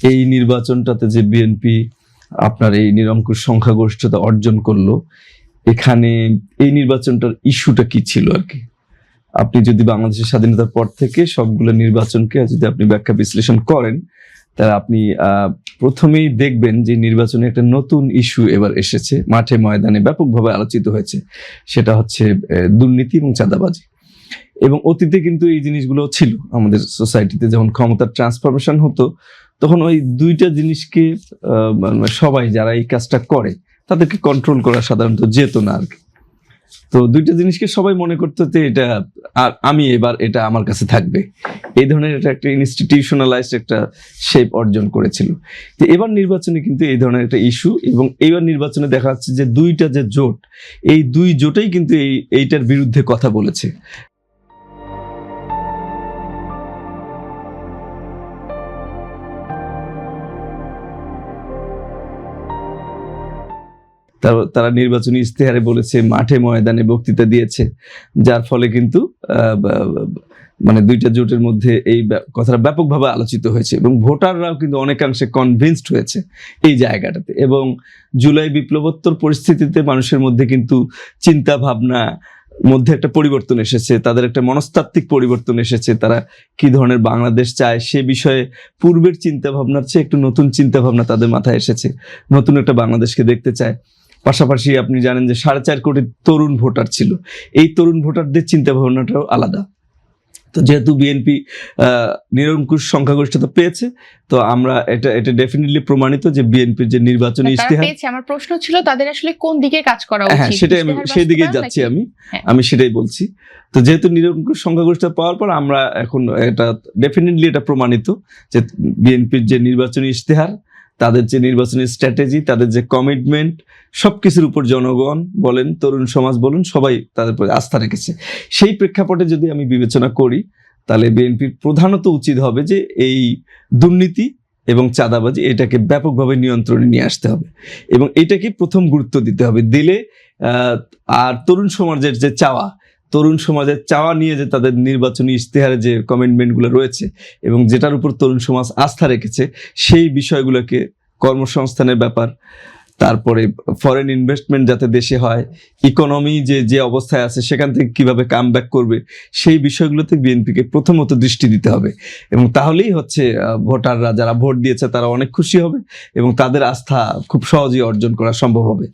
এই নির্বাচনটাতে যে বিএনপি আপনার এই নিরঙ্কুশ সংখ্যাগরিষ্ঠতা অর্জন করলো, এখানে এই নির্বাচনটার ইস্যুটা কি ছিল আর কি? আপনি যদি বাংলাদেশের স্বাধীনতার পর থেকে সবগুলো নির্বাচনকে যদি আপনি ব্যাখ্যা বিশ্লেষণ করেন, তাহলে আপনি প্রথমেই দেখবেন যে নির্বাচনে একটা নতুন ইস্যু এবার এসেছে, মাঠে ময়দানে ব্যাপকভাবে আলোচিত হয়েছে। সেটা হচ্ছে দুর্নীতি এবং চাঁদাবাজি। এবং অতীতে কিন্তু এই জিনিসগুলো ছিল আমাদের সোসাইটিতে। যখন ক্ষমতার ট্রান্সফরমেশন হতো, তখন ওই দুইটা জিনিসকে সবাই যারা এই কাজটা করে তাদেরকে কন্ট্রোল করা সাধারণত যেত না আর কি। তো দুইটা জিনিসকে সবাই মনে করতো যে এটা আমি এবার এটা আমার কাছে থাকবে, এই ধরনের এটা একটা ইনস্টিটিউশনালাইজড একটা শেপ অর্জন করেছিল। তো এবার নির্বাচনে কিন্তু এই ধরনের একটা ইস্যু, এবং এইবার নির্বাচনে দেখা যাচ্ছে যে দুইটা যে জোট, এই দুই জোটেই কিন্তু এইটার বিরুদ্ধে কথা বলেছে। তারা নির্বাচনী ইশতেহারে বলেছে, মাঠে ময়দানে বক্তৃতা দিয়েছে, যার ফলে কিন্তু মানে দুইটা জোটের মধ্যে এই কথাটা ব্যাপকভাবে আলোচিত হয়েছে এবং ভোটাররাও কিন্তু অনেকাংশে কনভিন্সড হয়েছে এই জায়গাটাতে। এবং জুলাই বিপ্লবোত্তর পরিস্থিতিতে মানুষের মধ্যে কিন্তু চিন্তা ভাবনা মধ্যে একটা পরিবর্তন এসেছে, তাদের একটা মনস্তাত্ত্বিক পরিবর্তন এসেছে। তারা কি ধরনের বাংলাদেশ চায় সে বিষয়ে পূর্বের চিন্তা ভাবনার চেয়ে একটু নতুন চিন্তা ভাবনা তাদের মাথায় এসেছে, নতুন একটা বাংলাদেশকে দেখতে চায়। পাশাপাশি আপনি জানেন যে 4.5 কোটি তরুণ ভোটার ছিল, এই তরুণ ভোটারদের চিন্তা ভাবনাটাও আলাদা। তো যেহেতু বিএনপি নিরঙ্কুশ সংখ্যাগরিষ্ঠতা পেয়েছে, তো আমরা এটা ডেফিনেটলি প্রমাণিত যে বিএনপির যে নির্বাচনী ইশতেহার পেয়েছে। আমার প্রশ্ন ছিল তাদের আসলে কোন দিকে কাজ করা উচিত। হ্যাঁ, সেটাই আমি সেই দিকেই যাচ্ছি। আমি সেটাই বলছি। তো যেহেতু নিরঙ্কুশ সংখ্যাগরিষ্ঠতা পাওয়ার পর আমরা এখন এটা ডেফিনেটলি এটা প্রমাণিত যে বিএনপির যে নির্বাচনী ইশতেহার, তাদের যে নির্বাচনী স্ট্র্যাটেজি, তাদের যে কমিটমেন্ট, সবকিছুর উপর জনগণ বলেন, তরুণ সমাজ বলেন, সবাই তাদের উপর আস্থা রেখেছে। সেই প্রেক্ষাপটে যদি আমি বিবেচনা করি, তাহলে বিএনপির প্রধানত উচিত হবে যে এই দুর্নীতি এবং চাঁদাবাজি এটাকে ব্যাপকভাবে নিয়ন্ত্রণে নিয়ে আসতে হবে এবং এটাকে প্রথম গুরুত্ব দিতে হবে। দিলে আর তরুণ সমাজের যে চাওয়া, তরুণ সমাজের চাওয়া নিয়ে যে তাদের নির্বাচনী ইশতেহারে যে কমিটমেন্টগুলো রয়েছে এবং যেটার উপর তরুণ সমাজ আস্থা রেখেছে, সেই বিষয়গুলোকে, কর্মসংস্থানের ব্যাপার, তারপরে ফরেন ইনভেস্টমেন্ট যাতে দেশে হয়, ইকোনমি যে অবস্থায় আছে সেখান থেকে কিভাবে কাম ব্যাক করবে, সেই বিষয়গুলোতে বিএনপিকে প্রথমত দৃষ্টি দিতে হবে। এবং তাহলেই হচ্ছে ভোটাররা যারা ভোট দিয়েছে তারা অনেক খুশি হবে এবং তাদের আস্থা খুব সহজেই অর্জন করা সম্ভব হবে।